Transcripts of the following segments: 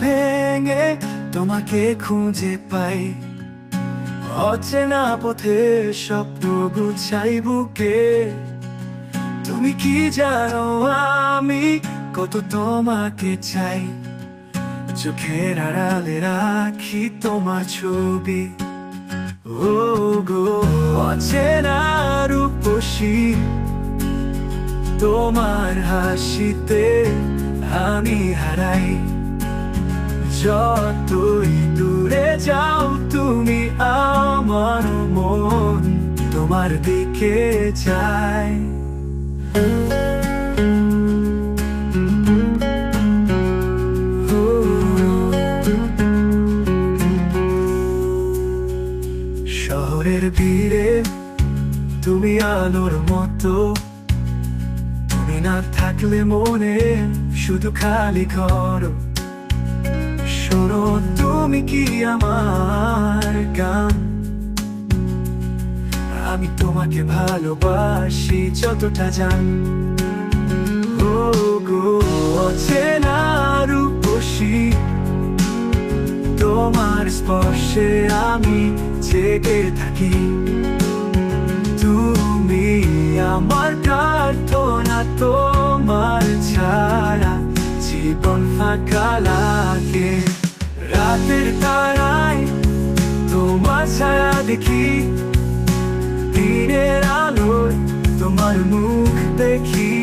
ভেঙে তোমাকে খুঁজে পাই, অচেনা পথে স্বপ্ন গুছাই বুকে। তুমি কি জানো আমি কত তোমাকে চাই, চোখের আড়ালে রাখি তোমার ছবি। ও গো অচেনা রূপসী, তোমার হাসিতে আমি হারাই। যতই দূরে যাও তুমি আমার মন তোমার দিকে যায়। শহরের ভিড়ে তুমি আলোর মতো, তুমি না থাকলে মনে শুধু খালি ঘর। শোনো তুমি কি আমার গান, আমি তোমাকে ভালোবাসি যতটা জান। ও গো অচেনা রূপসী, তোমার স্পর্শে আমি জেগে থাকি। তুমি আমার প্রার্থনা, তোমার ছাড়া জীবন ফাঁকা লাগে। রাতের তারায় তোমার ছায়া দেখি, দিনের আলোয় তোমার মুখ দেখি।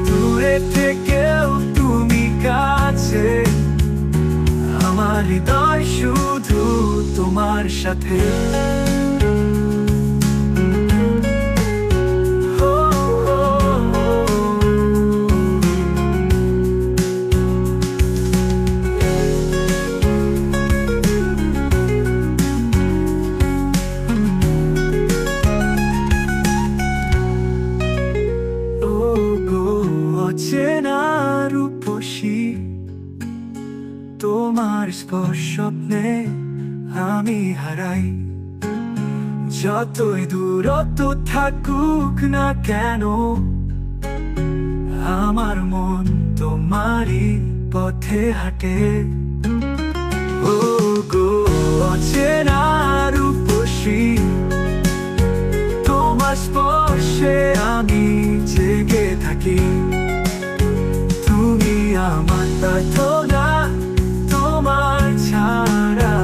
দূরে থেকেও তুমি কাছে, আমার হৃদয় শুধু তোমার সাথে। অচেনা রূপসী, তোমার স্পর্শে আমি হারাই। যতই দূরত্ব থাকুক না কেন, আমার মন তোমারই পথে হাঁটে। ও গো অচেনা রূপসী, তোমার স্পর্শে আমি জেগে থাকি। তুমি আমার প্রার্থনা, তোমার ছাড়া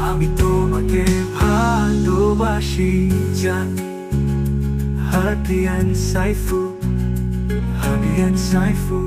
আমি তোমাকে ভালোবাসি জান। Happy and Saifu, Happy and Saifu.